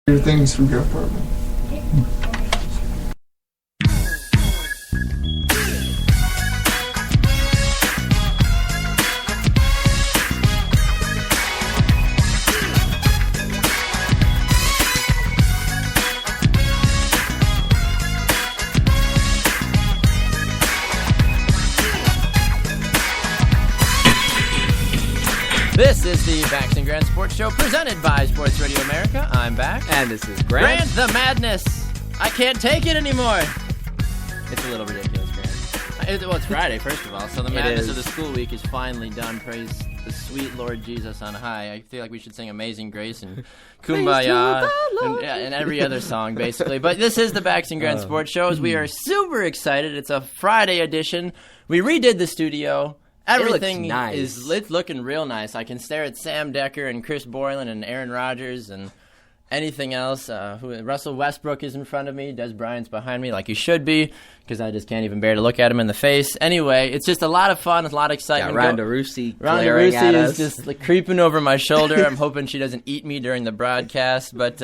Things from your apartment. This is the Bax Grant Sports Show presented by Sports Radio America. I'm Bax. And this is Grant. The madness. I can't take it anymore. It's a little ridiculous, Grant. Well, it's Friday, first of all, so the madness of the school week is finally done. Praise the sweet Lord Jesus on high. I feel like we should sing Amazing Grace and Kumbaya and every other song, basically. But this is the Bax Grant Sports Show. We are super excited. It's a Friday edition. We redid the studio. Everything is looking real nice. I can stare at Sam Decker and Chris Borland and Aaron Rodgers and anything else. Russell Westbrook is in front of me. Des Bryant's behind me like he should be because I just can't even bear to look at him in the face. Anyway, it's just a lot of fun. It's a lot of excitement. Ronda Rousey is just like creeping over my shoulder. I'm hoping she doesn't eat me during the broadcast. But,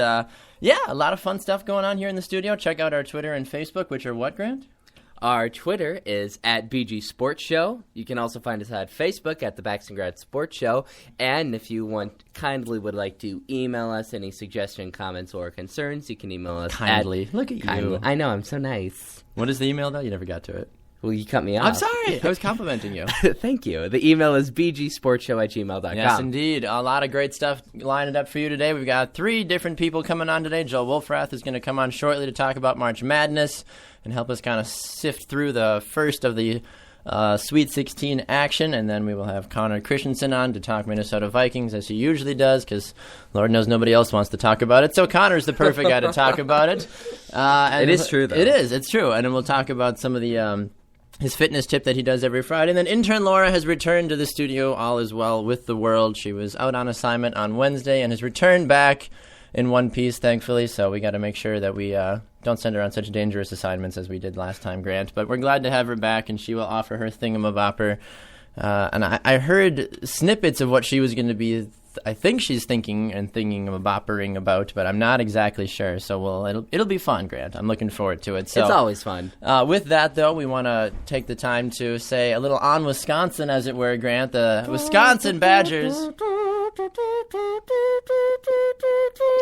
yeah, a lot of fun stuff going on here in the studio. Check out our Twitter and Facebook, which are what, Grant? Our Twitter is at BG Sports Show. You can also find us at Facebook at the Bax Grant Sports Show. And if you would like to email us any suggestion, comments, or concerns, you can email us kindly. Look at you. I know, I'm so nice. What is the email, though? You never got to it. Well, you cut me off. I'm sorry. I was complimenting you. Thank you. The email is bgsportshow@gmail.com. Yes, indeed. A lot of great stuff lined up for you today. We've got 3 different people coming on today. Joel Wolfrath is going to come on shortly to talk about March Madness and help us kind of sift through the first of the Sweet 16 action. And then we will have Connor Christensen on to talk Minnesota Vikings, as he usually does, because Lord knows nobody else wants to talk about it. So Connor's the perfect guy to talk about it. It is true, though. It is. It's true. And then we'll talk about some of the his fitness tip that he does every Friday. And then intern Laura has returned to the studio. All is well with the world. She was out on assignment on Wednesday and has returned back in one piece, thankfully. So we got to make sure that we don't send her on such dangerous assignments as we did last time, Grant. But we're glad to have her back, and she will offer her Thingy-Ma-Bopper. And I heard snippets of what she was going to be. I think she's thinking and thinking-ma-boppering about, but I'm not exactly sure. So it'll be fun, Grant. I'm looking forward to it. So it's always fun. With that, though, we want to take the time to say a little on Wisconsin, as it were, Grant. The Wisconsin Badgers.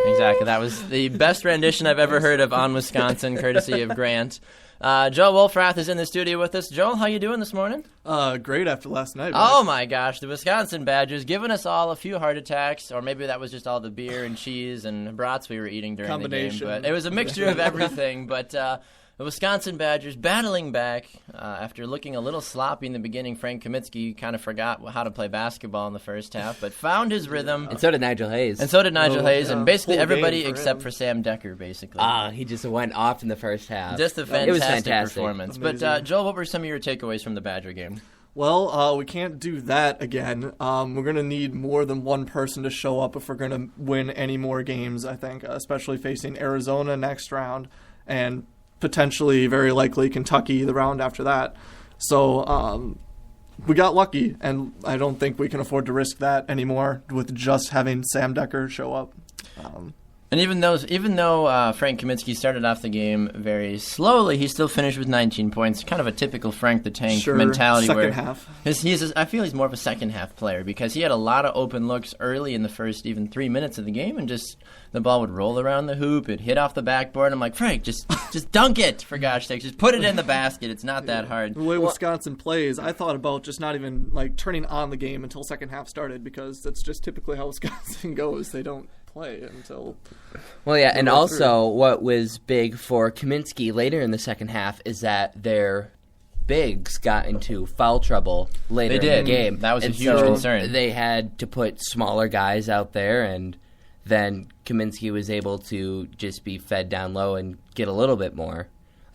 Exactly. That was the best rendition I've ever heard of on Wisconsin, courtesy of Grant. Joel Wolfrath is in the studio with us. Joel, how you doing this morning? Great after last night. Oh my gosh, the Wisconsin Badgers giving us all a few heart attacks, or maybe that was just all the beer and cheese and brats we were eating during the game. But it was a mixture of everything. But the Wisconsin Badgers battling back after looking a little sloppy in the beginning. Frank Kaminsky kind of forgot how to play basketball in the first half, but found his rhythm. And so did Nigel Hayes. And basically everybody except for Sam Decker, basically. He just went off in the first half. Just a fantastic performance. Amazing. But Joel, what were some of your takeaways from the Badger game? Well, we can't do that again. We're going to need more than one person to show up if we're going to win any more games, I think, especially facing Arizona next round and potentially, very likely, Kentucky the round after that. So we got lucky, and I don't think we can afford to risk that anymore with just having Sam Decker show up. And even though Frank Kaminsky started off the game very slowly, he still finished with 19 points. Kind of a typical Frank the Tank mentality. Second half. I feel he's more of a second half player because he had a lot of open looks early in the first even 3 minutes of the game, and just the ball would roll around the hoop, it'd hit off the backboard. I'm like, Frank, just dunk it, for gosh sakes. Just put it in the basket. It's not that hard. The way Wisconsin plays, I thought about just not even turning on the game until second half started, because that's just typically how Wisconsin goes. They don't play until... Well, yeah, and also what was big for Kaminsky later in the second half is that their bigs got into foul trouble later in the game. That was a huge concern. They had to put smaller guys out there, and then Kaminsky was able to just be fed down low and get a little bit more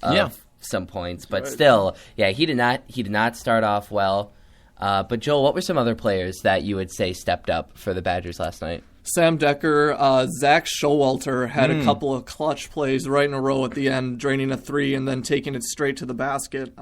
of some points. But still, he did not start off well. But Joel, what were some other players that you would say stepped up for the Badgers last night? Sam Decker, Zach Showalter had a couple of clutch plays right in a row at the end, draining a three and then taking it straight to the basket.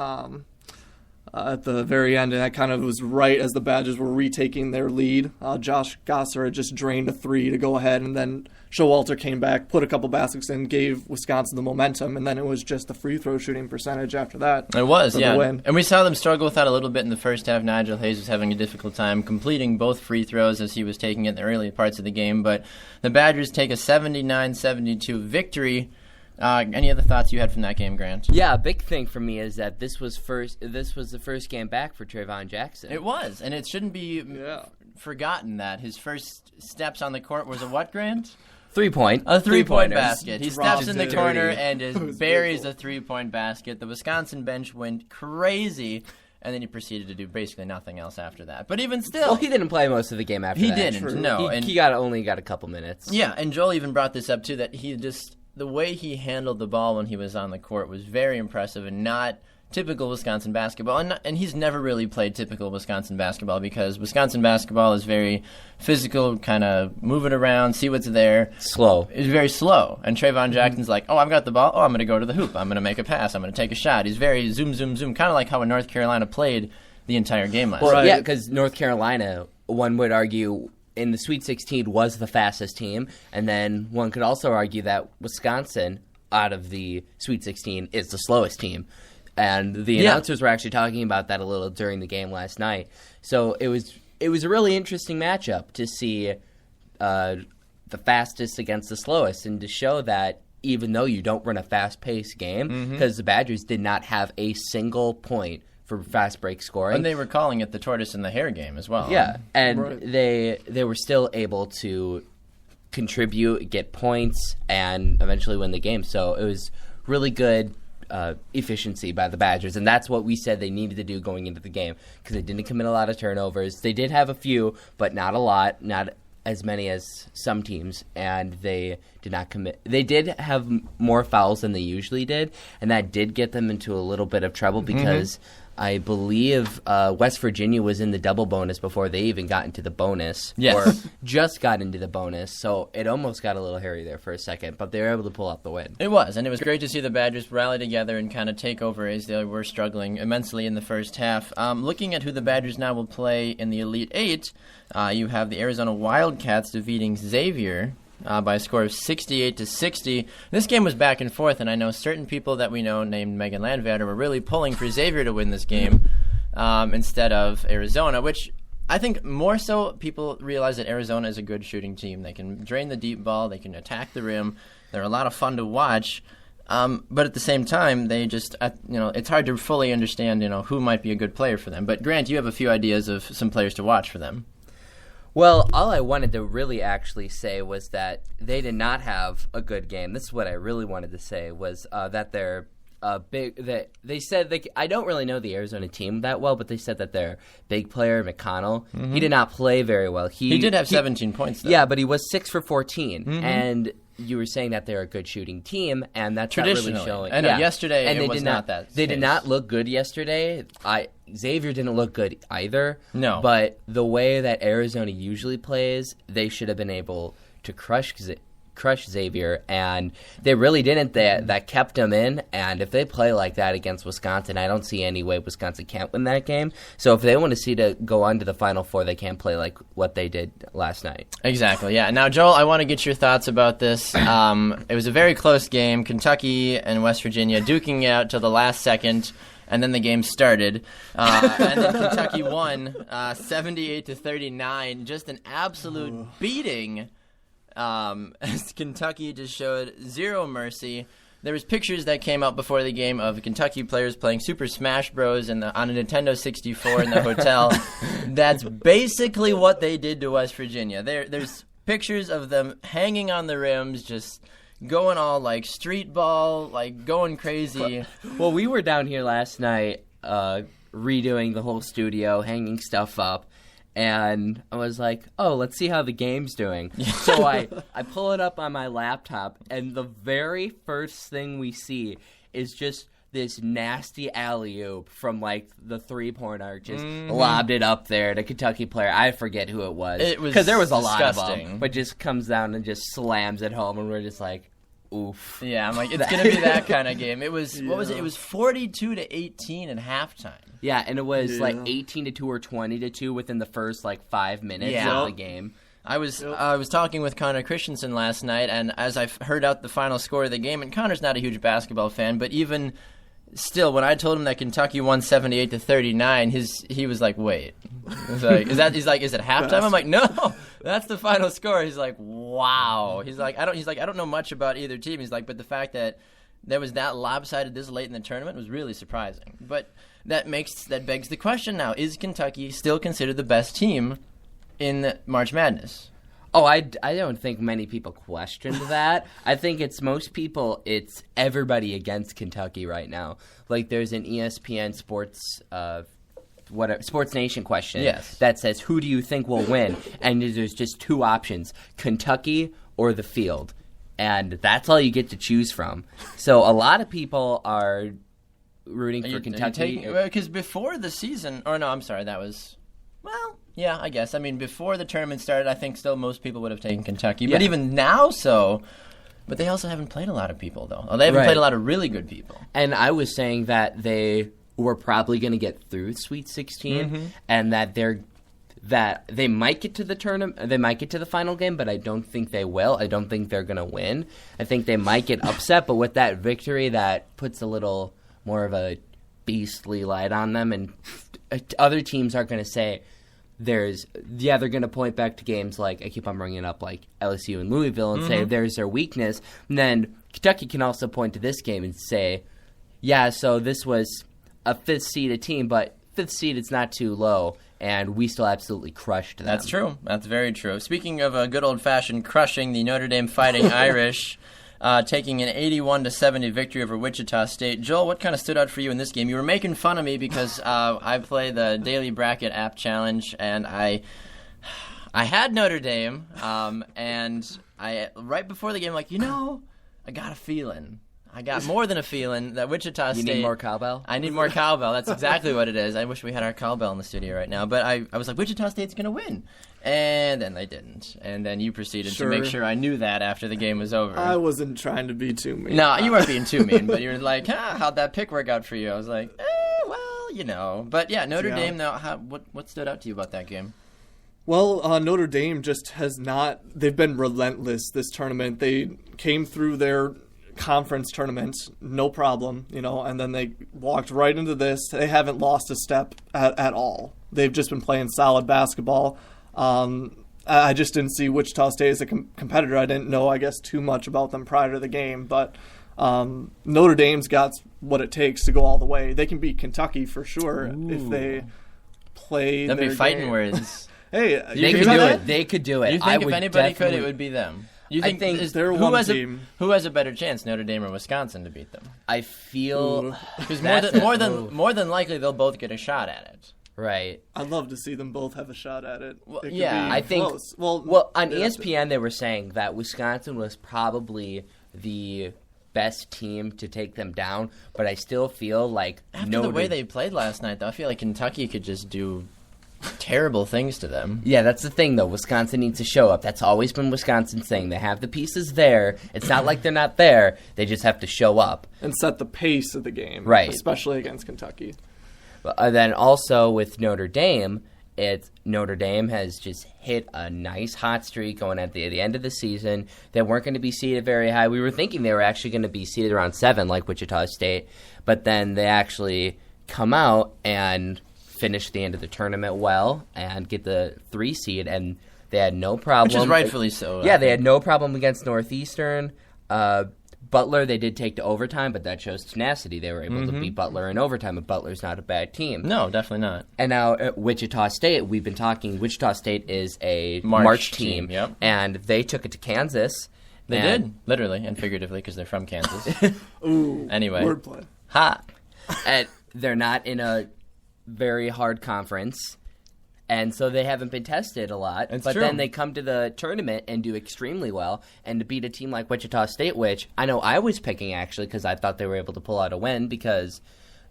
at the very end, and that kind of was right as the Badgers were retaking their lead. Josh Gosser had just drained a 3 to go ahead, and then Showalter came back, put a couple baskets in, gave Wisconsin the momentum, and then it was just the free throw shooting percentage after that. It was, for yeah. the win. And we saw them struggle with that a little bit in the first half. Nigel Hayes was having a difficult time completing both free throws as he was taking it in the early parts of the game, but the Badgers take a 79-72 victory. Any other thoughts you had from that game, Grant? Yeah, a big thing for me is that this was the first game back for Trayvon Jackson. It was, and it shouldn't be forgotten that his first steps on the court was a what, Grant? 3-point. A three-point basket. He Dropped steps in the it. corner and buries beautiful. a three-point basket. The Wisconsin bench went crazy, and then he proceeded to do basically nothing else after that. But even still... Well, he didn't play most of the game after He that. didn't, True. no. He only got a couple minutes. Yeah, and Joel even brought this up, too, that he just... The way he handled the ball when he was on the court was very impressive and not typical Wisconsin basketball. And he's never really played typical Wisconsin basketball because Wisconsin basketball is very physical, kind of move it around, see what's there. Slow. It's very slow. And Trayvon Jackson's like, oh, I've got the ball. Oh, I'm going to go to the hoop. I'm going to make a pass. I'm going to take a shot. He's very zoom, zoom, zoom, kind of like how North Carolina played the entire game last Well, night. yeah, because North Carolina, one would argue, in the Sweet 16 was the fastest team, and then one could also argue that Wisconsin, out of the Sweet 16, is the slowest team. And the announcers were actually talking about that a little during the game last night. So it was a really interesting matchup to see the fastest against the slowest, and to show that even though you don't run a fast-paced game, because the Badgers did not have a single point for fast break scoring. And they were calling it the tortoise and the hare game as well. Yeah, and Right. they were still able to contribute, get points, and eventually win the game. So it was really good efficiency by the Badgers, and that's what we said they needed to do going into the game, because they didn't commit a lot of turnovers. They did have a few, but not a lot, not as many as some teams, and they did not commit. They did have more fouls than they usually did, and that did get them into a little bit of trouble because I believe West Virginia was in the double bonus before they even got into the bonus, or just got into the bonus, so it almost got a little hairy there for a second, but they were able to pull out the win. It was, and it was great to see the Badgers rally together and kind of take over as they were struggling immensely in the first half. Looking at who the Badgers now will play in the Elite Eight, you have the Arizona Wildcats defeating Xavier by a score of 68-60. This game was back and forth, and I know certain people that we know named Megan Landvader were really pulling for Xavier to win this game instead of Arizona, which I think more so people realize that Arizona is a good shooting team. They can drain the deep ball, they can attack the rim, they're a lot of fun to watch. But at the same time, they just, it's hard to fully understand, who might be a good player for them. But Grant, you have a few ideas of some players to watch for them. Well, all I wanted to really actually say was that they did not have a good game. This is what I really wanted to say, was that they're big. That they said I don't really know the Arizona team that well, but they said that their big player McConnell, he did not play very well. He did have 17 points, though. Yeah, but he was 6 for 14, and you were saying that they're a good shooting team, and that's not really showing. I know, yesterday and it they was did not that They case. did not look good yesterday. Xavier didn't look good either. No. But the way that Arizona usually plays, they should have been able to crush Xavier, and they really didn't. That kept them in, and if they play like that against Wisconsin, I don't see any way Wisconsin can't win that game. So if they want to go on to the Final Four, they can't play like what they did last night. Exactly, yeah. Now, Joel, I want to get your thoughts about this. It was a very close game. Kentucky and West Virginia duking out till the last second, and then the game started. And then Kentucky won 78-39. Just an absolute beating. As Kentucky just showed zero mercy. There was pictures that came out before the game of Kentucky players playing Super Smash Bros. On a Nintendo 64 in the hotel. That's basically what they did to West Virginia. There's pictures of them hanging on the rims, just going all like street ball, like going crazy. Well, we were down here last night redoing the whole studio, hanging stuff up. And I was like, oh, let's see how the game's doing. So I pull it up on my laptop, and the very first thing we see is just this nasty alley-oop from, like, the three-point arc. Just lobbed it up there to Kentucky player. I forget who it was. It was because there was a lot of disgusting. them. But just comes down and just slams it home, and we're just like, Oof. Yeah, I'm like, it's going to be that kind of game. It was, what was it? It was 42-18 at halftime. Yeah, and it was like 18-2 or 20-2 within the first 5 minutes of the game. I was talking with Connor Christensen last night, and as I heard out the final score of the game, and Connor's not a huge basketball fan, but even still, when I told him that Kentucky won 78-39, he was like, "Wait," is it halftime? I'm like, "No, that's the final score." He's like, "Wow." He's like, "I don't know much about either team." He's like, "But the fact that there was that lopsided this late in the tournament was really surprising." But that begs the question now: is Kentucky still considered the best team in March Madness? Oh, I don't think many people questioned that. I think it's everybody against Kentucky right now. Like, there's an ESPN Sports Sports Nation question that says, who do you think will win? And there's just two options, Kentucky or the field. And that's all you get to choose from. So a lot of people are rooting for Kentucky. Because before the season, yeah, I guess. I mean, before the tournament started, I think still most people would have taken Kentucky. But even now, but they also haven't played a lot of people, though. They haven't played a lot of really good people. And I was saying that they were probably going to get through Sweet 16, and that they might get to the tournament. They might get to the final game, but I don't think they will. I don't think they're going to win. I think they might get upset, but with that victory, that puts a little more of a beastly light on them, and other teams are going to say, they're going to point back to games like, I keep on bringing up, like LSU and Louisville, and say there's their weakness. And then Kentucky can also point to this game and say, yeah, so this was a fifth-seeded team, but fifth seed, it's not too low, and we still absolutely crushed them. That's true. That's very true. Speaking of a good old-fashioned crushing, the Notre Dame Fighting Irish taking an 81-70 victory over Wichita State. Joel, what kind of stood out for you in this game? You were making fun of me because I play the Daily Bracket App Challenge, and I had Notre Dame, and I right before the game, I got a feeling. I got more than a feeling that Wichita State... You need more cowbell? I need more cowbell. That's exactly what it is. I wish we had our cowbell in the studio right now. But I was like, Wichita State's going to win. And then they didn't. And then you proceeded to make sure I knew that after the game was over. I wasn't trying to be too mean. No, you weren't being too mean. But you were like, how'd that pick work out for you? I was like, well, But yeah, Notre Dame, now, what stood out to you about that game? Well, Notre Dame just has not... They've been relentless this tournament. They came through their conference tournament, no problem, and then they walked right into this. They haven't lost a step at all. They've just been playing solid basketball. I just didn't see Wichita State as a competitor. I didn't know, I guess, too much about them prior to the game, but Notre Dame's got what it takes to go all the way. They can beat Kentucky for sure if they play That'd their be fighting game. Words. Hey, they could do it. They could do it. You think if anybody could, it would be them? You think they're one team. Who has a better chance, Notre Dame or Wisconsin, to beat them? I feel because more than likely they'll both get a shot at it. Right. I'd love to see them both have a shot at it. Well, I think. Close. Well, on ESPN they were saying that Wisconsin was probably the best team to take them down, but I still feel like after the way they played last night, though, I feel like Kentucky could just do terrible things to them. Yeah, that's the thing, though. Wisconsin needs to show up. That's always been Wisconsin's thing. They have the pieces there. It's not like they're not there. They just have to show up. And set the pace of the game. Right. Especially against Kentucky. But then also with Notre Dame, Notre Dame has just hit a nice hot streak going at the end of the season. They weren't going to be seeded very high. We were thinking they were actually going to be seeded around 7 like Wichita State. But then they actually come out and finish the end of the tournament well and get the 3 seed, and they had no problem. Which is rightfully so. Yeah, they had no problem against Northeastern. Butler, they did take to overtime, but that shows tenacity. They were able to beat Butler in overtime, and Butler's not a bad team. No, definitely not. And now at Wichita State, we've been talking, Wichita State is a March team, yep. And they took it to Kansas. They did, literally and figuratively, because they're from Kansas. Ooh, anyway. Wordplay. Ha! And they're not in a very hard conference, and so they haven't been tested a lot. It's but true. Then they come to the tournament and do extremely well, and to beat a team like Wichita State, which I know I was picking actually because I thought they were able to pull out a win because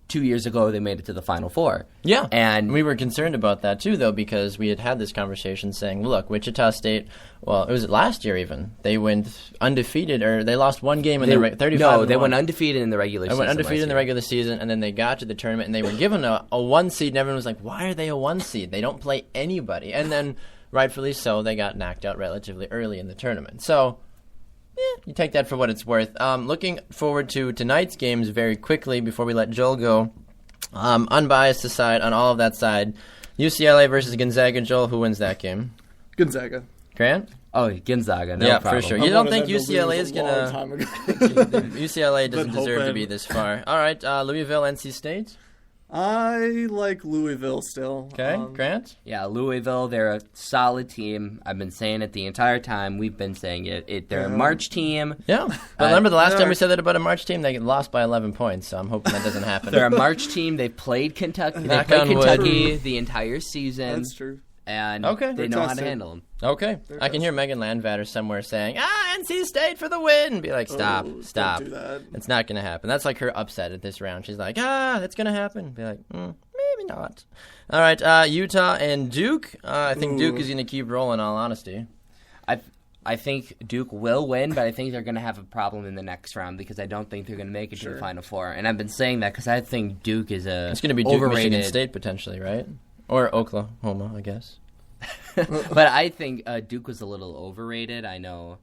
2 years ago they made it to the Final Four. Yeah, and we were concerned about that too, though, because we had this conversation saying, look, Wichita State, well, it was last year even, they went undefeated, or they lost one game in the 35. No, they went undefeated in the regular season. They went undefeated in the regular season, and then they got to the tournament, and they were given a 1 seed, and everyone was like, why are they a 1 seed? They don't play anybody. And then, rightfully so, they got knocked out relatively early in the tournament. So, you take that for what it's worth. Looking forward to tonight's games very quickly before we let Joel go. Unbiased aside, on all of that side, UCLA versus Gonzaga. Joel, who wins that game? Gonzaga. Grant? Oh, Gonzaga, no yeah, problem. for sure. You don't think UCLA is going to... UCLA doesn't deserve to be this far. All right, Louisville, NC State? I like Louisville still. Okay, Grant? Yeah, Louisville, they're a solid team. I've been saying it the entire time. We've been saying it. They're a March team. Yeah. But remember the last time we said that about a March team? They lost by 11 points, so I'm hoping that doesn't happen. They're a March team. They played Kentucky. They played Kentucky the entire season. That's true. And okay. they know how to handle them. Okay. I can hear Megan Landvatter somewhere saying, NC State for the win. Be like, stop. Don't do that. It's not going to happen. That's like her upset at this round. She's like, that's going to happen. Be like, maybe not. All right, Utah and Duke. I think Duke is going to keep rolling, in all honesty. I think Duke will win, but I think they're going to have a problem in the next round because I don't think they're going to make it to the Final Four. And I've been saying that because I think Duke is It's going to be Duke, overrated. Michigan State potentially, right? Or Oklahoma, I guess. But I think Duke was a little overrated, I know,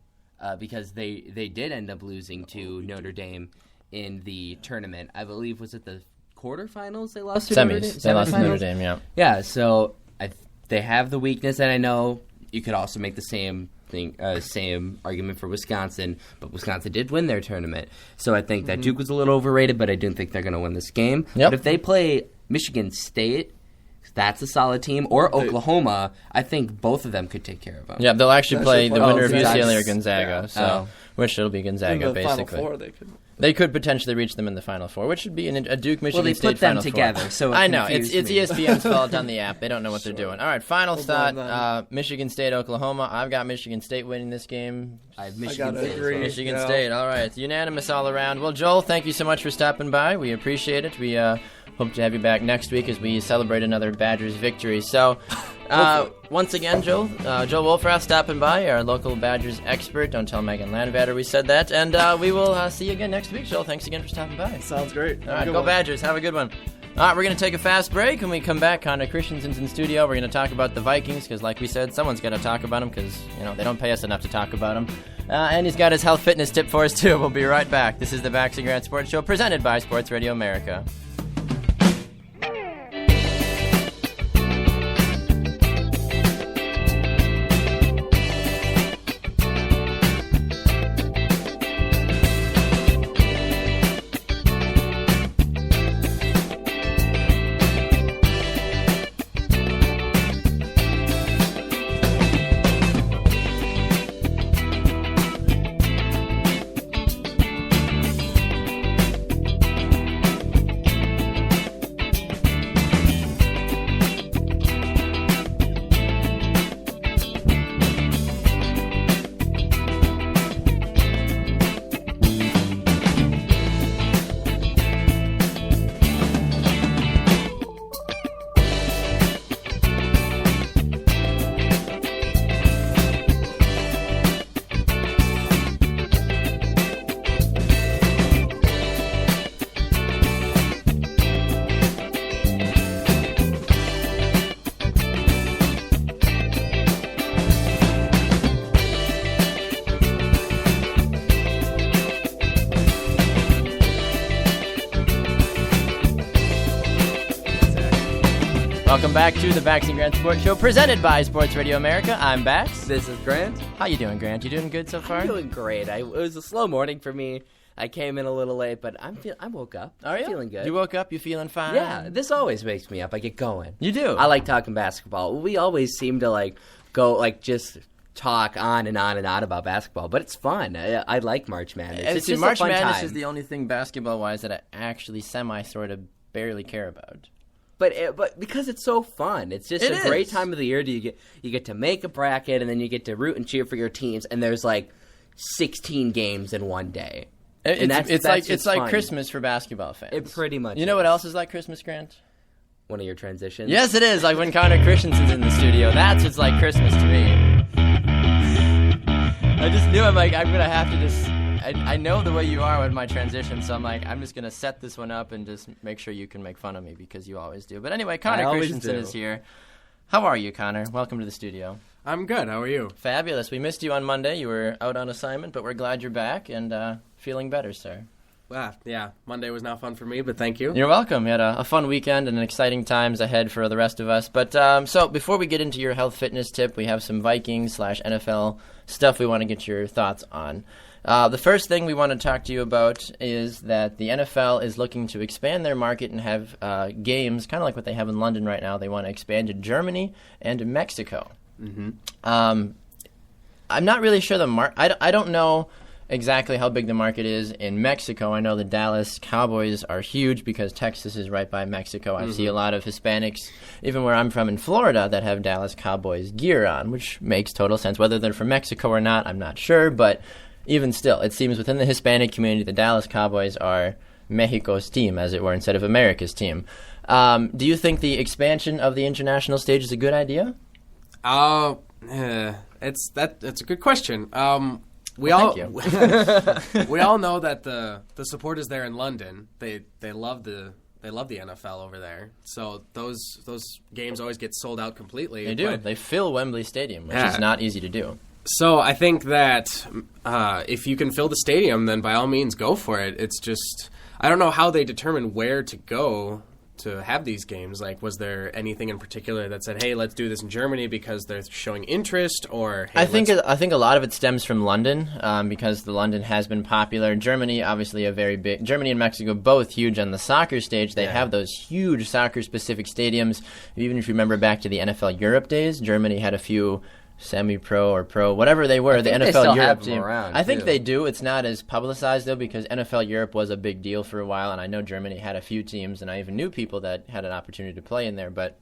because they did end up losing to Notre Dame in the tournament. I believe, was it the quarterfinals they lost to Notre Dame? They lost to Notre Dame, yeah. Yeah, so they have the weakness, and I know you could also make the same argument for Wisconsin, but Wisconsin did win their tournament. So I think that Duke was a little overrated, but I do think they're going to win this game. Yep. But if they play Michigan State, that's a solid team, or Oklahoma, I think both of them could take care of them. Yeah, they'll actually play the winner of UCLA or Gonzaga. Gonzaga, which it'll be Gonzaga, in the basically. Final Four, they could potentially reach them in the Final Four, which would be a Duke Michigan State. Well, they put them together, so I know it's ESPN's fault on the app. They don't know what they're doing. All right, final thought: Michigan State, Oklahoma. I've got Michigan State winning this game. I have Michigan State. Agree. Michigan State. All right, it's unanimous all around. Well, Joel, thank you so much for stopping by. We appreciate it. We hope to have you back next week as we celebrate another Badgers victory. So, once again, Joel Wolfrath stopping by, our local Badgers expert. Don't tell Megan Landvatter we said that. And we will see you again next week, Joel. Thanks again for stopping by. Sounds great. All right, go Badgers. Have a good one. All right, we're going to take a fast break. When we come back, Connor Christensen's in studio. We're going to talk about the Vikings because, like we said, someone's got to talk about them because, they don't pay us enough to talk about them. And he's got his health fitness tip for us, too. We'll be right back. This is the Bax Grant Sports Show presented by Sports Radio America. Welcome back to the Bax Grant Sports Show, presented by Sports Radio America. I'm Bax. This is Grant. How you doing, Grant? You doing good so far? I'm doing great. It was a slow morning for me. I came in a little late, but I woke up. Are you? Feeling good. You woke up? You feeling fine? Yeah, this always wakes me up. I get going. You do? I like talking basketball. We always seem to go just talk on and on and on about basketball, but it's fun. I like March Madness. It's just March a fun Madness time. is the only thing basketball-wise that I actually sort of barely care about. But because it's so fun, it's just a great time of the year. You get to make a bracket, and then you get to root and cheer for your teams. And there's 16 games in one day. It's like Christmas for basketball fans. It pretty much. You know what else is like Christmas, Grant? One of your transitions. Yes, it is. Like when Connor Christensen's in the studio. That's what's like Christmas to me. I just knew I'm gonna have to just. I know the way you are with my transition, so I'm just gonna set this one up and just make sure you can make fun of me because you always do. But anyway, Connor Christensen is here. How are you, Connor? Welcome to the studio. I'm good. How are you? Fabulous. We missed you on Monday. You were out on assignment, but we're glad you're back and feeling better, sir. Yeah, Monday was not fun for me, but thank you. You're welcome. We had a fun weekend and exciting times ahead for the rest of us. But so before we get into your health fitness tip, we have some Vikings/NFL stuff we want to get your thoughts on. The first thing we want to talk to you about is that the NFL is looking to expand their market and have games, kind of like what they have in London right now. They want to expand to Germany and to Mexico. Mm-hmm. I'm not really sure I don't know exactly how big the market is in Mexico. I know the Dallas Cowboys are huge because Texas is right by Mexico. I see a lot of Hispanics, even where I'm from in Florida, that have Dallas Cowboys gear on, which makes total sense. Whether they're from Mexico or not, I'm not sure, but even still, it seems within the Hispanic community, the Dallas Cowboys are Mexico's team, as it were, instead of America's team. Do you think the expansion of the international stage is a good idea? It's a good question. We all know that the support is there in London. They love the NFL over there. So those games always get sold out completely. They do. They fill Wembley Stadium, which is not easy to do. So I think that if you can fill the stadium, then by all means go for it. It's just I don't know how they determine where to go to have these games. Like, was there anything in particular that said, "Hey, let's do this in Germany because they're showing interest"? Or hey, I think a lot of it stems from London because the London has been popular. Germany, obviously, Germany and Mexico both huge on the soccer stage. They have those huge soccer-specific stadiums. Even if you remember back to the NFL Europe days, Germany had a few semi-pro or pro, whatever they were, the NFL Europe team. I think they do. It's not as publicized, though, because NFL Europe was a big deal for a while, and I know Germany had a few teams, and I even knew people that had an opportunity to play in there, but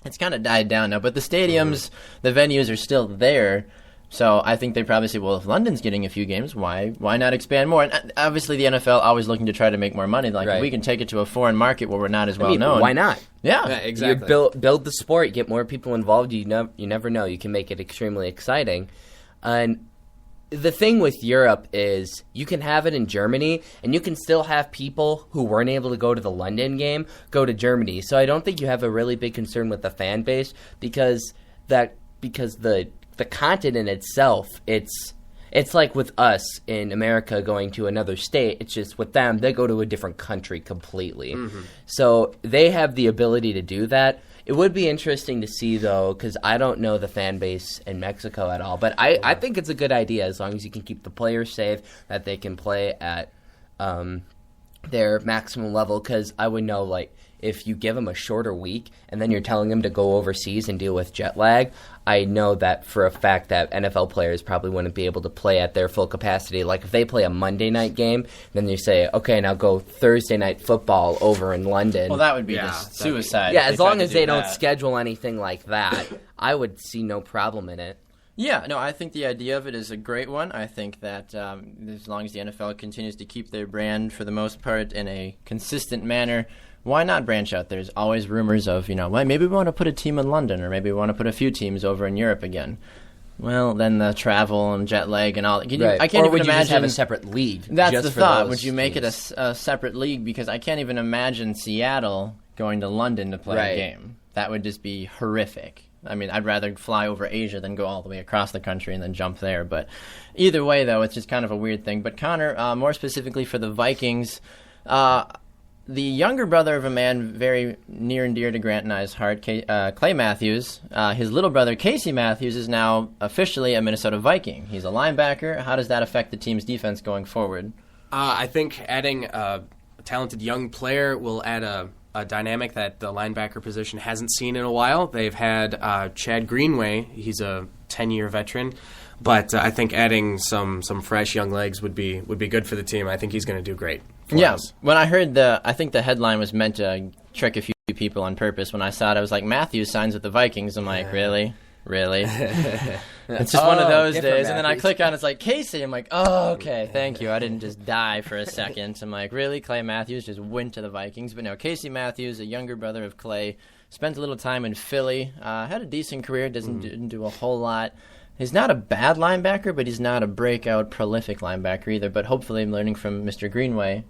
it's kind of died down now. But the stadiums, the venues are still there, so I think they probably say, well, if London's getting a few games, why not expand more? And obviously the NFL always looking to try to make more money. Like, if we can take it to a foreign market where we're not as well known. Why not? Yeah, exactly. You build the sport, you get more people involved, you never know. You can make it extremely exciting. And the thing with Europe is you can have it in Germany, and you can still have people who weren't able to go to the London game go to Germany. So I don't think you have a really big concern with the fan base because the continent itself, it's like with us in America going to another state. It's just with them, they go to a different country completely. So they have the ability to do that. It would be interesting to see, though, because I don't know the fan base in Mexico at all. But I think it's a good idea as long as you can keep the players safe, that they can play at their maximum level. Because I would know, like, if you give them a shorter week and then you're telling them to go overseas and deal with jet lag, I know that for a fact that NFL players probably wouldn't be able to play at their full capacity. Like if they play a Monday night game, then you say, okay, now go Thursday night football over in London. Well, that would be just suicide. Yeah, as long as they don't schedule anything like that, I would see no problem in it. Yeah, no, I think the idea of it is a great one. I think that as long as the NFL continues to keep their brand, for the most part, in a consistent manner, why not branch out? There's always rumors of, well, maybe we want to put a team in London, or maybe we want to put a few teams over in Europe again. Well, then the travel and jet lag and all. I can't even imagine. Just have a separate league? That's the thought. Would you make it a separate league? Because I can't even imagine Seattle going to London to play a game. That would just be horrific. I mean, I'd rather fly over Asia than go all the way across the country and then jump there. But either way, though, it's just kind of a weird thing. But Connor, more specifically for the Vikings, the younger brother of a man very near and dear to Grant and I's heart, Clay Matthews, his little brother Casey Matthews is now officially a Minnesota Viking. He's a linebacker. How does that affect the team's defense going forward? I think adding a talented young player will add a dynamic that the linebacker position hasn't seen in a while. They've had Chad Greenway. He's a 10-year veteran. But I think adding some fresh young legs would be good for the team. I think he's going to do great for us. When I heard I think the headline was meant to trick a few people on purpose. When I saw it, I was like, Matthews signs with the Vikings. I'm like, really? It's just one of those different days, and then I Matthews. click on it's like Casey. I'm like, oh, okay, thank you. I didn't just die for a second. I'm like, really? Clay Matthews just went to the Vikings, but no. Casey Matthews, a younger brother of Clay, spent a little time in Philly. Had a decent career. Didn't do a whole lot. He's not a bad linebacker, but he's not a breakout, prolific linebacker either. But hopefully, I'm learning from Mr. Greenway.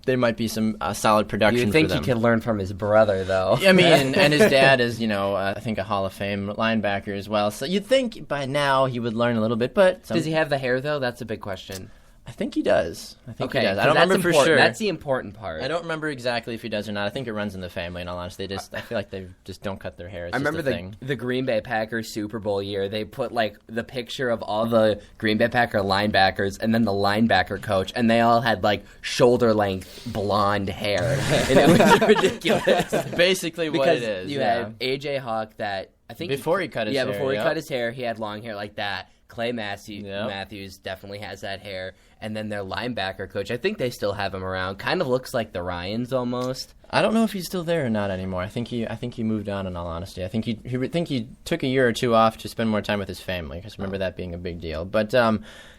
There might be some solid production for them. You think he could learn from his brother, though. I mean, and his dad is, I think a Hall of Fame linebacker as well. So you'd think by now he would learn a little bit, but... Does he have the hair, though? That's a big question. I think he does. I think he Okay, does. I don't remember for sure. That's the important part. I don't remember exactly if he does or not. I think it runs in the family, in all honesty. I feel like they just don't cut their hair. It's I just remember a thing. the Green Bay Packers Super Bowl year. They put the picture of all the Green Bay Packer linebackers and then the linebacker coach, and they all had shoulder length blonde hair, and it was ridiculous. That's basically what it is. You had AJ Hawk that I think before he cut his hair. before he cut his hair, he had long hair like that. Clay Matthews definitely has that hair. And then their linebacker coach, I think they still have him around. Kind of looks like the Ryans almost. I don't know if he's still there or not anymore. I think he moved on. In all honesty, I think he took a year or two off to spend more time with his family. Because remember that being a big deal. But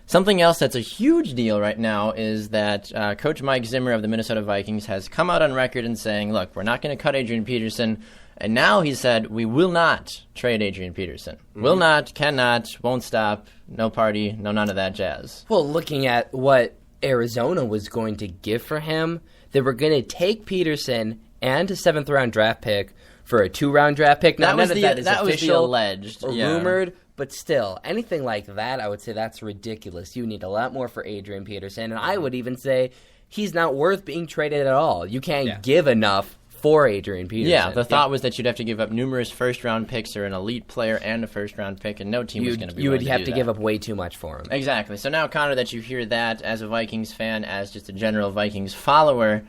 something else that's a huge deal right now is that Coach Mike Zimmer of the Minnesota Vikings has come out on record and saying, "Look, we're not going to cut Adrian Peterson." And now he said, we will not trade Adrian Peterson. Will not, cannot, won't stop, no party, no none of that jazz. Well, looking at what Arizona was going to give for him, they were going to take Peterson and a 7th-round draft pick for a 2-round draft pick. Now, none of that is official was the alleged. or rumored, but still, anything like that, I would say that's ridiculous. You need a lot more for Adrian Peterson, and I would even say he's not worth being traded at all. You can't give enough for Adrian Peterson. Yeah, the thought was that you'd have to give up numerous first-round picks or an elite player and a first-round pick, and no team was going to be willing to do that. You would have to give up way too much for him. Exactly. So now, Connor, that you hear that as a Vikings fan, as just a general Vikings follower,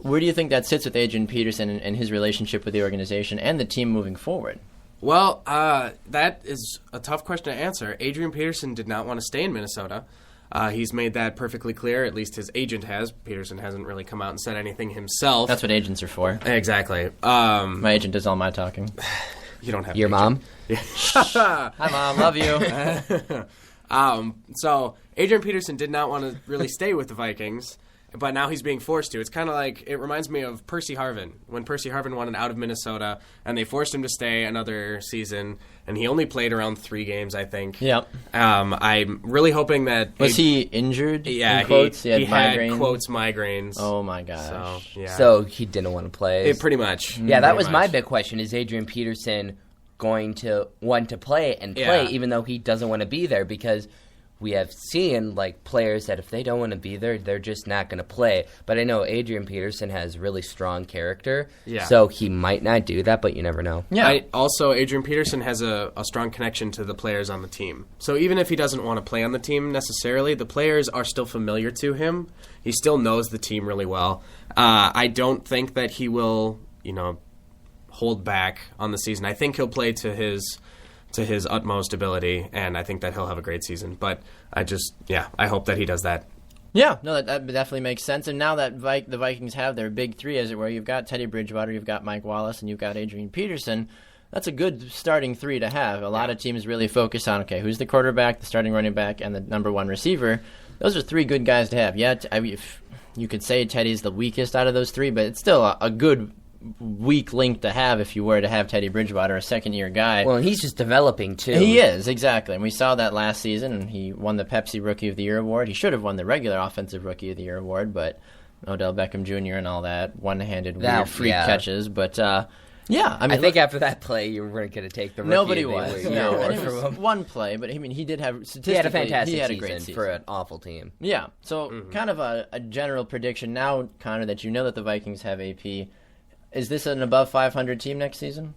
where do you think that sits with Adrian Peterson and his relationship with the organization and the team moving forward? Well, that is a tough question to answer. Adrian Peterson did not want to stay in Minnesota. He's made that perfectly clear, at least his agent has. Peterson hasn't really come out and said anything himself. That's what agents are for. Exactly. My agent does all my talking. You don't have your mom? Hi, Mom. Love you. So Adrian Peterson did not want to really stay with the Vikings, but now he's being forced to. It's kind of like, it reminds me of Percy Harvin. When Percy Harvin wanted out of Minnesota, and they forced him to stay another season, and he only played around 3 games, I think. Yep. I'm really hoping that... Was he injured? Yeah, in quotes? he had had, quotes, migraines. Oh, my gosh. So, yeah. So he didn't want to play. Pretty much. Yeah, that Pretty was much. my big question. Is Adrian Peterson going to want to play even though he doesn't want to be there? Because we have seen players that if they don't want to be there, they're just not going to play. But I know Adrian Peterson has really strong character, so he might not do that, but you never know. Yeah. Also, Adrian Peterson has a strong connection to the players on the team. So even if he doesn't want to play on the team necessarily, the players are still familiar to him. He still knows the team really well. I don't think that he will, hold back on the season. I think he'll play to his utmost ability, and I think that he'll have a great season. But I hope that he does that. Yeah, no, that definitely makes sense. And now that the Vikings have their big 3, as it were, you've got Teddy Bridgewater, you've got Mike Wallace, and you've got Adrian Peterson. That's a good starting 3 to have. A lot of teams really focus on, okay, who's the quarterback, the starting running back, and the number 1 receiver. Those are 3 good guys to have. Yeah, if you could say Teddy's the weakest out of those 3, but it's still a good weak link to have if you were to have Teddy Bridgewater, a second-year guy. Well, and he's just developing, too. He is, exactly. And we saw that last season, and he won the Pepsi Rookie of the Year award. He should have won the regular Offensive Rookie of the Year award, but Odell Beckham Jr. and all that one-handed weird freak catches. But, yeah. I think after that play, you weren't going to take the Rookie nobody of the was. Year No, award and it from was him. one play, but he did have statistically. He had a fantastic he had a season, great season for an awful team. Yeah. So kind of a general prediction now, Connor, that you know that the Vikings have AP. Is this an above 500 team next season?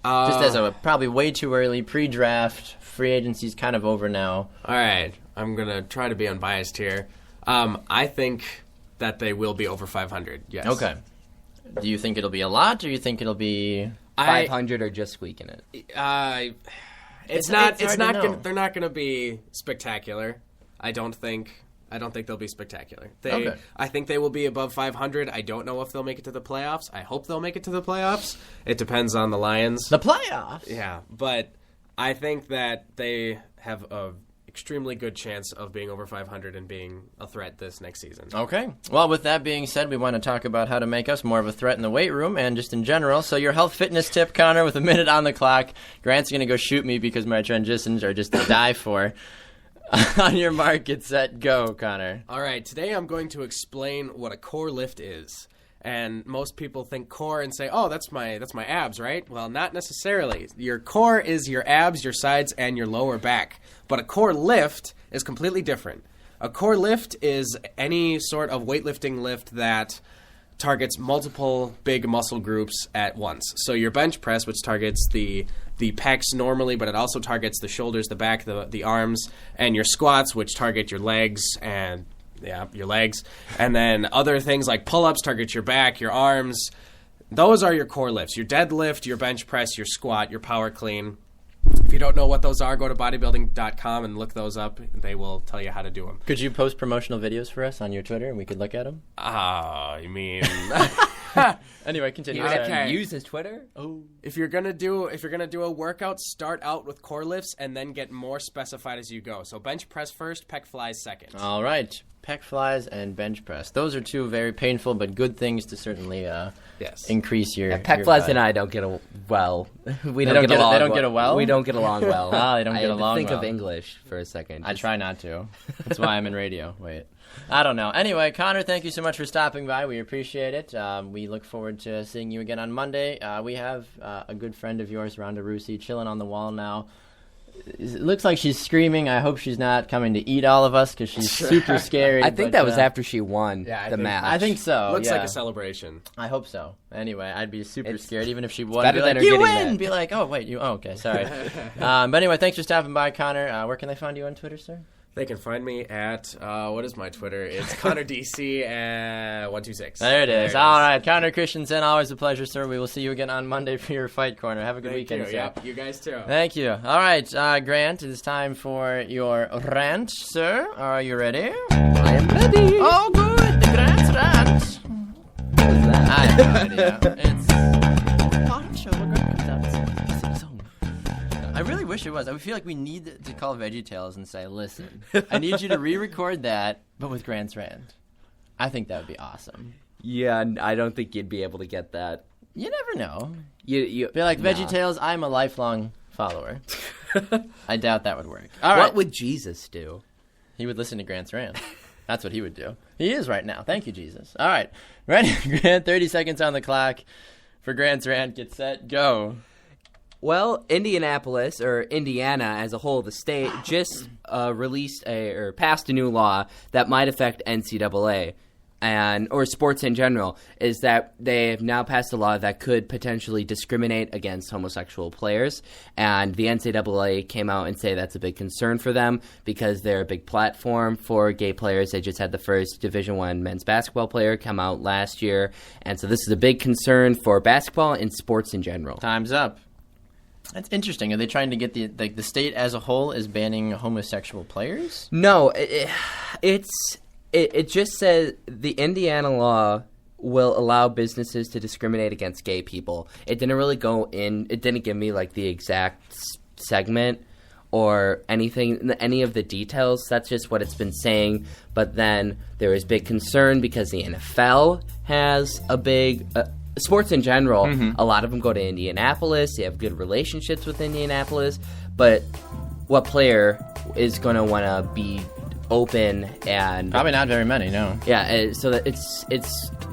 Just as a probably way too early pre-draft, free agency's kind of over now. All right, I'm gonna try to be unbiased here. I think that they will be over 500. Yes. Okay. Do you think it'll be a lot, or you think it'll be 500 or just squeaking it? It's not. hard to know. They're not gonna be spectacular. I don't think they'll be spectacular. Okay. I think they will be above 500. I don't know if they'll make it to the playoffs. I hope they'll make it to the playoffs. It depends on the Lions. the playoffs? Yeah, but I think that they have a extremely good chance of being over 500 and being a threat this next season. Okay. Well, with that being said, we want to talk about how to make us more of a threat in the weight room and just in general. So your health fitness tip, Connor, with a minute on the clock. Grant's going to go shoot me because my transitions are just to die for. On your mark, get set, go, Connor. All right. Today I'm going to explain what a core lift is. And most people think core and say, oh, that's my abs, right? Well, not necessarily. Your core is your abs, your sides, and your lower back. But a core lift is completely different. A core lift is any sort of weightlifting lift that targets multiple big muscle groups at once. So your bench press, which targets the pecs normally, but it also targets the shoulders, the back, the arms, and your squats, which target your legs and your legs. And then other things like pull-ups target your back, your arms. Those are your core lifts. Your deadlift, your bench press, your squat, your power clean. If you don't know what those are, go to bodybuilding.com and look those up. They will tell you how to do them. Could you post promotional videos for us on your Twitter and we could look at them? You mean... Anyway, continue. You would have Okay. to use his Twitter? Oh. If you're gonna do a workout, start out with core lifts and then get more specified as you go. So bench press first, pec flies second. All right. Pec flies and bench press. Those are two very painful but good things to certainly Yes. increase your Pec flies body. and I don't get well. We They don't don't get along. they don't get along? We don't get along well. Ah, they don't get I had to along think of well. English for a second. I try not to. That's why I'm in radio. Wait. I don't know. Anyway, Connor, thank you so much for stopping by. We appreciate it. We look forward to seeing you again on Monday. We have a good friend of yours, Rhonda Rusi, chilling on the wall now. It looks like she's screaming. I hope she's not coming to eat all of us because she's super scary. I think but, that was after she won Yeah, I the think- match. I think so. Looks yeah. like a celebration. I hope so. Anyway, I'd be super It's- scared even if she won. better Be than like, her you getting win! that. Be like, oh, wait, you... Oh, okay, sorry. But anyway, thanks for stopping by, Connor. Where can they find you on Twitter, sir? They can find me at, what is my Twitter? It's ConnorDC 126. There it is. All right, Connor Christensen, always a pleasure, sir. We will see you again on Monday for your Fight Corner. Have a good Thank weekend, you. sir. Yep, you guys too. Thank you. All right, Grant, it is time for your rant, sir. Are you ready? I am ready. Oh, good. The Grant's rant. What was that? I have no idea. It's a bottom show where Grant comes out and says, his own. I really wish it was. I feel like we need to call VeggieTales and say, listen, I need you to re-record that, but with Grant's rant. I think that would be awesome. Yeah, I don't think you'd be able to get that. You never know. You Be like, nah. VeggieTales, I'm a lifelong follower. I doubt that would work. All right. What would Jesus do? He would listen to Grant's rant. That's what he would do. He is right now. Thank you, Jesus. All right. Ready, Grant? 30 seconds on the clock for Grant's rant. Get set, go. Well, Indianapolis, or Indiana as a whole, the state, just passed a new law that might affect NCAA or sports in general, is that they have now passed a law that could potentially discriminate against homosexual players. And the NCAA came out and say that's a big concern for them because they're a big platform for gay players. They just had the first Division I men's basketball player come out last year. And so this is a big concern for basketball and sports in general. Time's up. That's interesting. Are they trying to get the state as a whole is banning homosexual players? No, it just says the Indiana law will allow businesses to discriminate against gay people. It didn't really go in. It didn't give me like the exact segment or any of the details. That's just what it's been saying. But then there is big concern because the NFL has a big sports in general. A lot of them go to Indianapolis. They have good relationships with Indianapolis. But what player is going to want to be open and Probably not very many, no. yeah, so that it's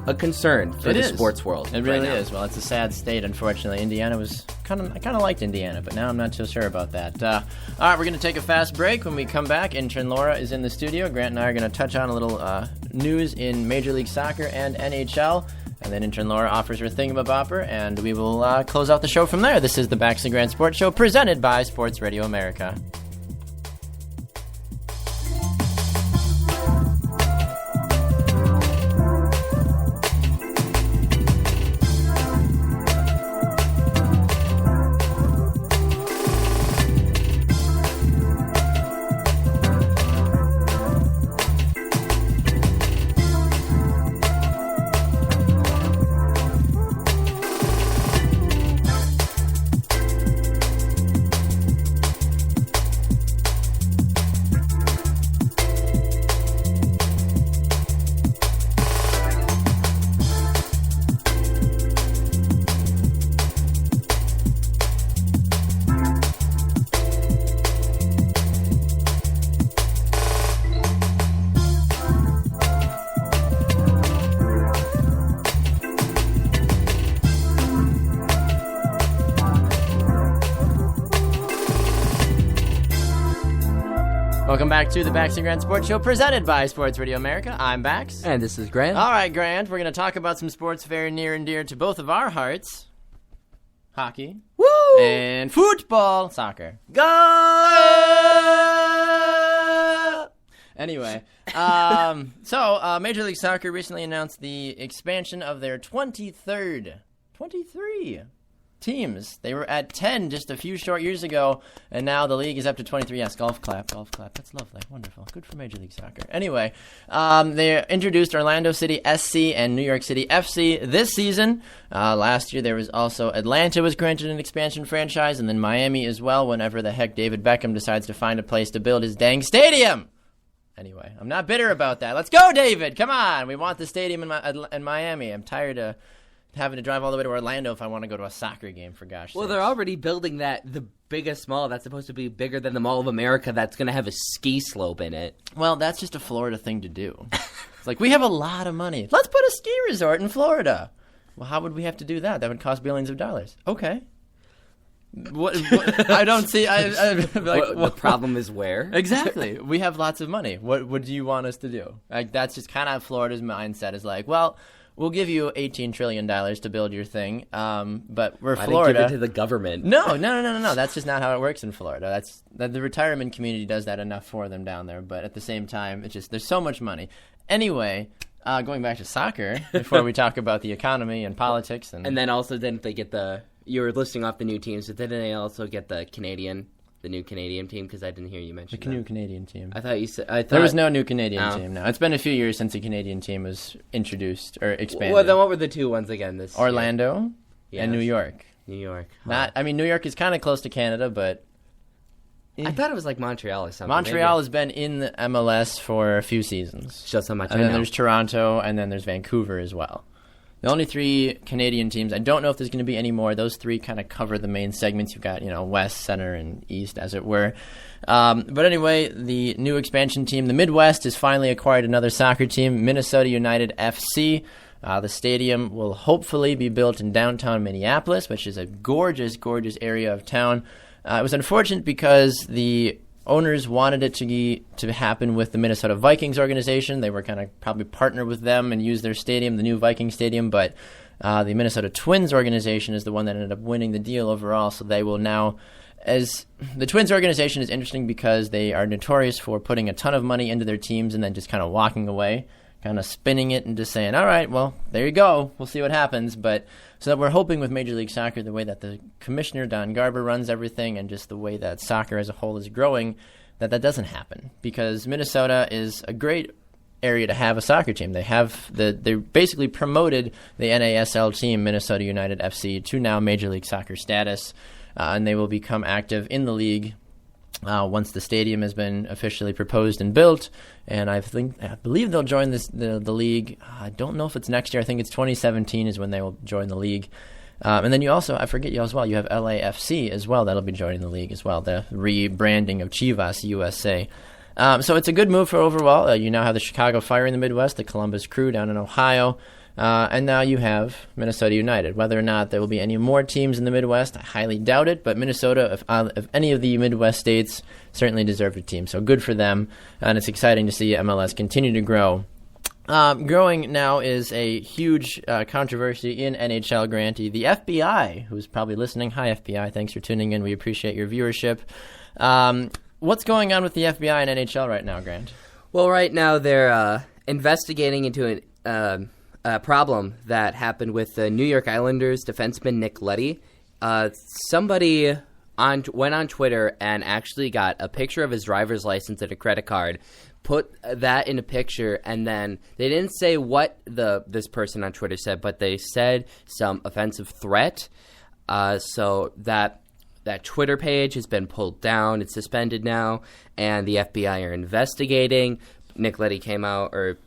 a concern for the sports world. It really right now. is. Well, it's a sad state, unfortunately. Indiana was I kind of liked Indiana, but now I'm not so sure about that. All right, we're going to take a fast break. When we come back, Intern Laura is in the studio. Grant and I are going to touch on a little news in Major League Soccer and NHL. And then Intern Laura offers her Thingy-Ma-Bopper, and we will close out the show from there. This is the Bax Grant Sports Show, presented by Sports Radio America. Welcome back to the Bax Grant Sports Show presented by Sports Radio America. I'm Bax. And this is Grant. All right, Grant, we're going to talk about some sports very near and dear to both of our hearts. Hockey. Woo! And football. Soccer. Go! Anyway, so Major League Soccer recently announced the expansion of their 23 teams. They were at 10 just a few short years ago, and now the league is up to 23. Yes, golf clap. That's lovely. Wonderful. Good for Major League Soccer. Anyway, they introduced Orlando City SC and New York City FC this season. Last year there was also Atlanta was granted an expansion franchise, and then Miami as well whenever the heck David Beckham decides to find a place to build his dang stadium. Anyway, I'm not bitter about that. Let's go, David. Come on. We want the stadium in Miami. I'm tired of having to drive all the way to Orlando if I want to go to a soccer game, for gosh Well, sakes. they're already building the biggest mall that's supposed to be bigger than the Mall of America that's going to have a ski slope in it. Well, that's just a Florida thing to do. It's like, we have a lot of money. Let's put a ski resort in Florida. Well, how would we have to do that? That would cost billions of dollars. Okay. What I don't see. The problem is where? Exactly. We have lots of money. What do you want us to do? Like, that's just kind of Florida's mindset is like, well, we'll give you $18 trillion to build your thing, but we're Why Florida. Give it to the government. No. That's just not how it works in Florida. The retirement community does that enough for them down there, but at the same time, it's just there's so much money. Anyway, going back to soccer before we talk about the economy and politics, and then also didn't they get you were listing off the new teams, but didn't they also get the new Canadian team? Because I didn't hear you mention the new Canadian team. I thought you said there was no new Canadian team. No, it's been a few years since the Canadian team was introduced or expanded. Well, then what were the two ones again? This Orlando and New York. New York. Huh. New York is kind of close to Canada, but I thought it was like Montreal or something. Montreal has been in the MLS for a few seasons. Shows how much and then there's Toronto, and then there's Vancouver as well. The only three Canadian teams, I don't know if there's going to be any more. Those three kind of cover the main segments. You've got, west, center, and east, as it were. But anyway, the new expansion team, the Midwest, has finally acquired another soccer team, Minnesota United FC. The stadium will hopefully be built in downtown Minneapolis, which is a gorgeous, gorgeous area of town. It was unfortunate because the owners wanted it to happen with the Minnesota Vikings organization. They were going to probably partner with them and use their stadium, the new Viking stadium, but the Minnesota Twins organization is the one that ended up winning the deal overall, so they will now, as the Twins organization is interesting because they are notorious for putting a ton of money into their teams and then just kind of walking away, kind of spinning it and just saying, all right, well, there you go, we'll see what happens. But so that we're hoping with Major League Soccer, the way that the commissioner, Don Garber, runs everything and just the way that soccer as a whole is growing, that doesn't happen. Because Minnesota is a great area to have a soccer team. They basically promoted the NASL team, Minnesota United FC, to now Major League Soccer status, and they will become active in the league once the stadium has been officially proposed and built, and I believe they'll join the league. I don't know if it's next year. I think it's 2017 is when they will join the league. And then you have LAFC as well. That'll be joining the league as well, the rebranding of Chivas USA. So it's a good move for overall. You now have the Chicago Fire in the Midwest, the Columbus Crew down in Ohio, and now you have Minnesota United. Whether or not there will be any more teams in the Midwest, I highly doubt it, but Minnesota, if any of the Midwest states, certainly deserved a team. So good for them, and it's exciting to see MLS continue to grow. Growing now is a huge controversy in NHL, Granty. The FBI, who's probably listening, hi FBI, thanks for tuning in. We appreciate your viewership. What's going on with the FBI and NHL right now, Grant? Well, right now they're investigating into a problem that happened with the New York Islanders defenseman Nick Leddy. Somebody went on Twitter and actually got a picture of his driver's license and a credit card, put that in a picture, and then they didn't say what this person on Twitter said, but they said some offensive threat. So that Twitter page has been pulled down. It's suspended now, and the FBI are investigating. Nick Leddy came out, or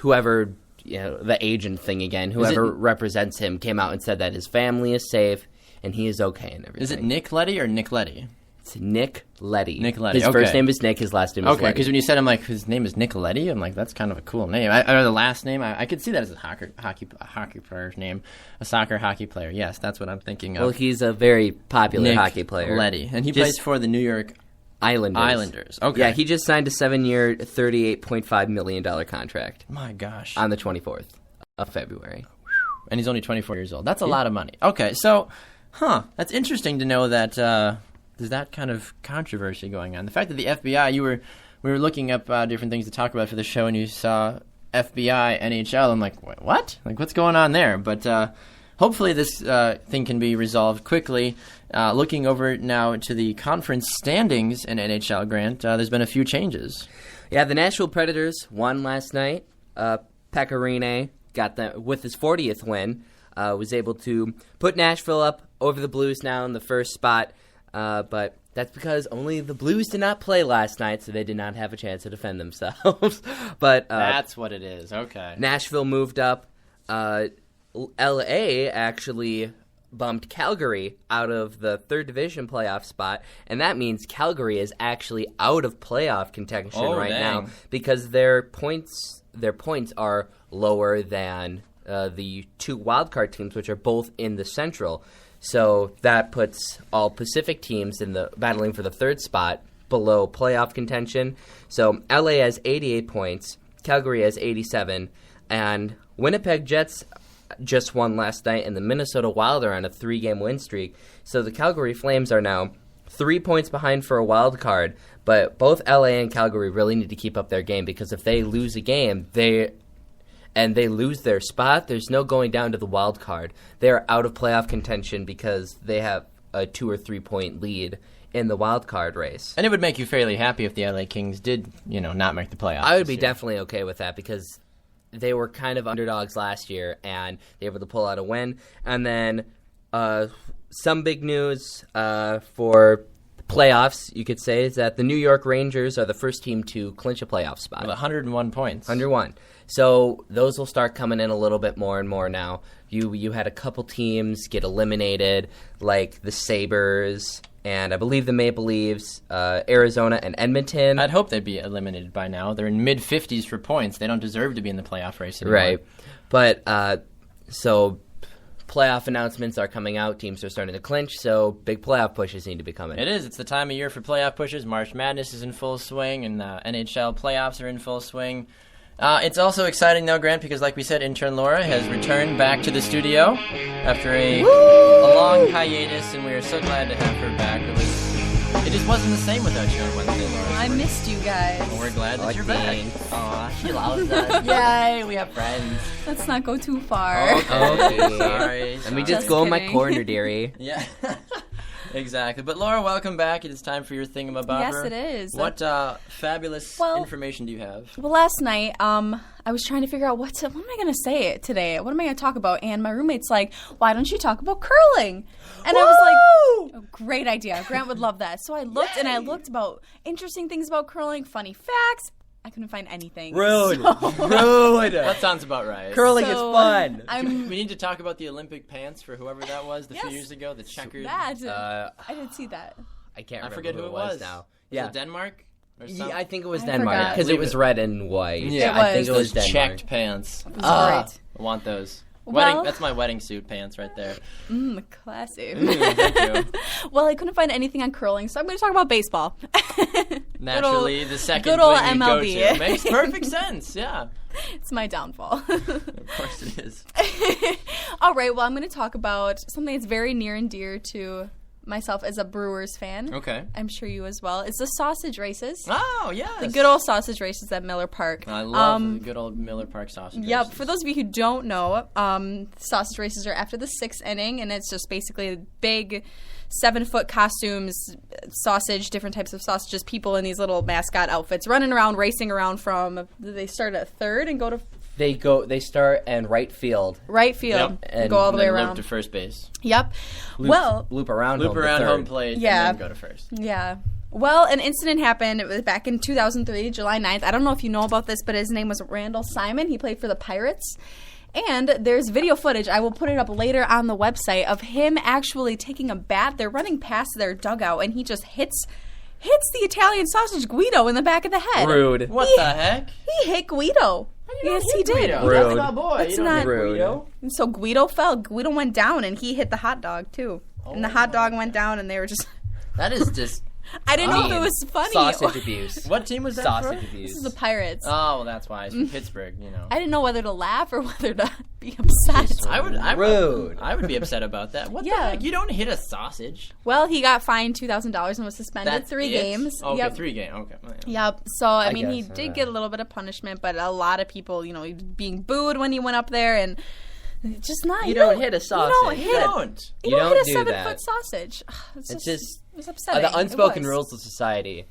whoever, the agent thing again, whoever represents him came out and said that his family is safe and he is okay and everything. Is it Nick Leddy or Nick Leddy? It's Nick Leddy. Nick Leddy. His first name is Nick. His last name is Leddy. Okay, because when you said his name is Nick Leddy, I'm like, that's kind of a cool name. Or the last name, I could see that as a hockey player's name, a soccer hockey player. Yes, that's what I'm thinking of. Well, he's a very popular Nick hockey player. Leddy, and he plays for the New York Islanders. Okay. Yeah, he just signed a 7-year, $38.5 million contract. My gosh. On the 24th of February. And he's only 24 years old. That's a lot of money. Okay, so, that's interesting to know that there's that kind of controversy going on. The fact that the FBI, we were looking up different things to talk about for the show, and you saw FBI, NHL. I'm like, what? Like, what's going on there? But hopefully this thing can be resolved quickly. Looking over now to the conference standings in NHL, Grant, there's been a few changes. Yeah, the Nashville Predators won last night. Pecorine got with his 40th win, was able to put Nashville up over the Blues now in the first spot. But that's because only the Blues did not play last night, so they did not have a chance to defend themselves. But that's what it is. Okay. Nashville moved up. L.A. actually bumped Calgary out of the third division playoff spot, and that means Calgary is actually out of playoff contention now because their points are lower than the two wildcard teams, which are both in the Central. So that puts all Pacific teams in the battling for the third spot below playoff contention. So LA has 88 points, Calgary has 87, and Winnipeg Jets just won last night, and the Minnesota Wild are on a 3-game win streak. So the Calgary Flames are now 3 points behind for a wild card, but both LA and Calgary really need to keep up their game because if they lose a game, they lose their spot, there's no going down to the wild card. They're out of playoff contention because they have a 2 or 3 point lead in the wild card race. And it would make you fairly happy if the LA Kings did, not make the playoffs. I would be definitely okay with that because they were kind of underdogs last year and they were able to pull out a win. And then some big news for playoffs, you could say, is that the New York Rangers are the first team to clinch a playoff spot. With 101 points. 101. So those will start coming in a little bit more and more now. You had a couple teams get eliminated, like the Sabres and I believe the Maple Leafs, Arizona, and Edmonton. I'd hope they'd be eliminated by now. They're in mid-50s for points. They don't deserve to be in the playoff race anymore. Right. But, so playoff announcements are coming out. Teams are starting to clinch, so big playoff pushes need to be coming. It is. It's the time of year for playoff pushes. March Madness is in full swing, and NHL playoffs are in full swing. It's also exciting, though, Grant, because like we said, Intern Laura has returned back to the studio after a long hiatus, and we are so glad to have her back. It just wasn't the same without you on Wednesday, Laura. I missed you guys. Well, we're glad that you're back. Aw, she loves us. Yay, we have friends. Let's not go too far. Okay, sorry. Let me just go in my corner, dearie. Yeah. Exactly. But Laura, welcome back. It is time for your Thingy-Ma-Bopper. Yes, it is. What fabulous information do you have? Well, last night, I was trying to figure out what am I going to say today? What am I going to talk about? And my roommate's like, why don't you talk about curling? And I was like, oh, great idea. Grant would love that. So I looked and I looked about interesting things about curling, funny facts. I couldn't find anything. Rude. That sounds about right. Curling is fun. We need to talk about the Olympic pants for whoever that was a few years ago. The checkered. I didn't see that. I can't remember. I forget who it was now. Was it Denmark? Yeah, I think it was Denmark because it was red and white. Yeah, I think it was Denmark. Checked pants. It was great. I want those. Well, that's my wedding suit pants right there. Classy. Thank you. Well, I couldn't find anything on curling, so I'm going to talk about baseball. Naturally, the second good old thing you MLB. go to makes perfect sense. Yeah. It's my downfall. Of course it is. All right, well, I'm going to talk about something that's very near and dear to myself as a Brewers fan. Okay. I'm sure you as well. It's the sausage races. Oh, yes. The good old sausage races at Miller Park. I love the good old Miller Park sausage Yep. races. For those of you who don't know, sausage races are after the 6th inning, and it's just basically big 7-foot costumes, sausage, different types of sausages, people in these little mascot outfits running around, racing around from, they start at third and go to... They start in right field. Right field. Yep. And go all the way around. Loop to first base. Yep. Loop around home plate and then go to first. Yeah. Well, an incident happened. It was back in 2003, July 9th. I don't know if you know about this, but his name was Randall Simon. He played for the Pirates. And there's video footage, I will put it up later on the website, of him actually taking a bat. They're running past their dugout, and he just hits the Italian sausage Guido in the back of the head. Rude. What the heck? He hit Guido. Yes, he did. Guido? Rude. That's my boy. That's you don't not hit rude. Guido. And so Guido fell. Guido went down, and he hit the hot dog, too. And the hot dog went down, and they were just... That is just I didn't know if it was funny. Sausage abuse. What team was that Sausage for? abuse. This is the Pirates. Oh, well, that's why. It's from Pittsburgh, I didn't know whether to laugh or whether to be upset. Rude. I would be upset about that. What the Yeah. heck? You don't hit a sausage. Well, he got fined $2,000 and was suspended That's 3 it? games. Okay, Yep. 3 games. Okay. Oh, yeah. Yep. So, I mean, he guess, did get a little bit of punishment, but a lot of people, he was being booed when he went up there, and just not. You don't hit a sausage. You don't hit, You don't. you You don't don't hit a do 7-foot that. sausage. It's just it was upsetting. the unspoken It was. rules of society.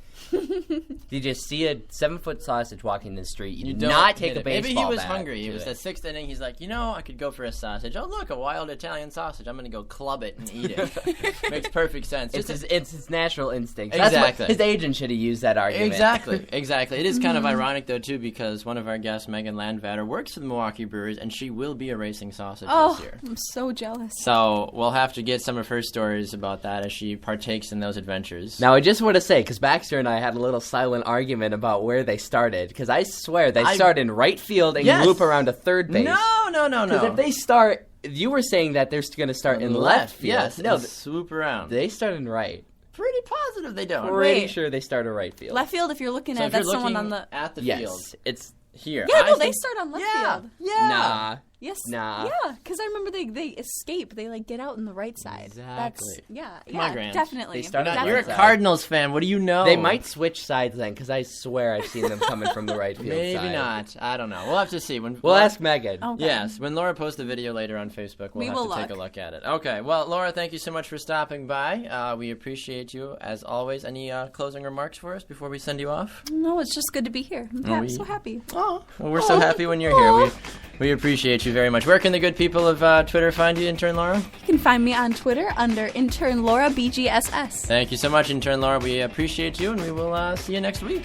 You just see a 7-foot sausage walking in the street. You, You do don't not take hit a it. baseball Maybe he was bat hungry. He to was it. the 6th inning. He's like, I could go for a sausage. Oh, look, a wild Italian sausage. I'm going to go club it and eat it. Makes perfect sense. It's Just his natural instinct. Exactly. That's what, his agent should have used that argument. Exactly. It is kind of ironic, though, too, because one of our guests, Megan Landvatter, works for the Milwaukee Brewers, and she will be a racing sausage Oh, this year. I'm so jealous. So we'll have to get some of her stories about that as she partakes in those adventures. Now, I just want to say, because Baxter and I had a little silent argument about where they started, because I swear they start in right field and Yes. loop around to third base. No. Because if they start, you were saying that they're going to start in left field. Yes. No, and swoop around. they start in right. Pretty positive they don't. Pretty Wait. sure they start in right field. Left field, if you're looking So at if you're that's someone looking on the. at the yes, field it's here. Yeah, I no, they think- start on left Yeah. field. Yeah. nah. Yes. Nah. Yeah, because I remember they escape. They get out on the right side. Exactly. That's, on, Grant. definitely. They start on You're a Side. Cardinals fan. What do you know? They might switch sides then, because I swear I've seen them coming from the right field Maybe side. not. I don't know. We'll have to see. We'll ask Megan. Okay. Yes, when Laura posts the video later on Facebook, We we'll will have to take a look at it. Okay, well, Laura, thank you so much for stopping by. We appreciate you, as always. Any closing remarks for us before we send you off? No, it's just good to be here. I'm so happy. Oh, well, we're so happy when you're here. We appreciate you very much. Where can the good people of Twitter find you, Intern Laura? You can find me on Twitter under Intern Laura BGSS. Thank you so much, Intern Laura. We appreciate you, and we will see you next week.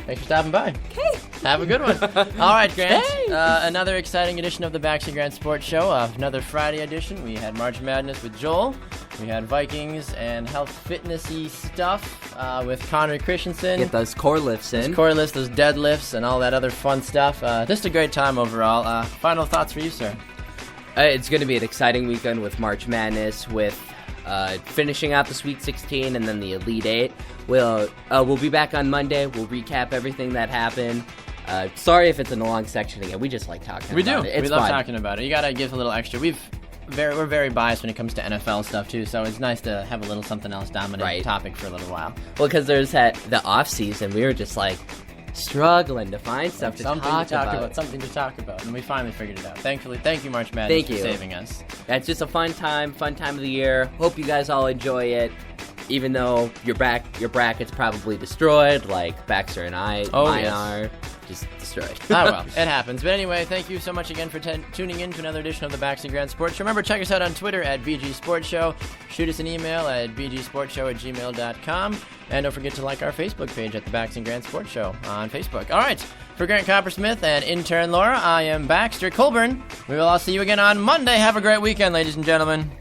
Thanks for stopping by. Okay. Have a good one. All right, Grant. Hey. Another exciting edition of the Bax Grant Sports Show. Another Friday edition. We had March Madness with Joel. We had Vikings and health fitnessy stuff with Connor Christensen. Get those core lifts in. Those core lifts, those deadlifts, and all that other fun stuff. Just a great time overall. Final thoughts for you, sir? It's going to be an exciting weekend with March Madness, with finishing out the Sweet 16 and then the Elite 8. We'll be back on Monday. We'll recap everything that happened. Sorry if it's in a long section again. We just like talking about it. It's We love fun. talking about it. You got to give a little extra. We're very biased when it comes to NFL stuff, too, so it's nice to have a little something else dominate topic for a little while. Well, because there's the off season, we were just like struggling to find stuff to talk about. Something to talk about, and we finally figured it out. Thankfully, thank you, March Madness, Thank for you. saving us. That's just a fun time of the year. Hope you guys all enjoy it. Even though your bracket's probably destroyed, like Baxter and mine are just destroyed. Well, it happens. But anyway, thank you so much again for tuning in to another edition of the Bax Grant Sports Show. Remember, check us out on Twitter at BG Sports Show. Shoot us an email at bgsportshow@gmail.com. And don't forget to like our Facebook page at the Bax Grant Sports Show on Facebook. All right, for Grant Coppersmith and Intern Laura, I am Baxter Colburn. We will all see you again on Monday. Have a great weekend, ladies and gentlemen.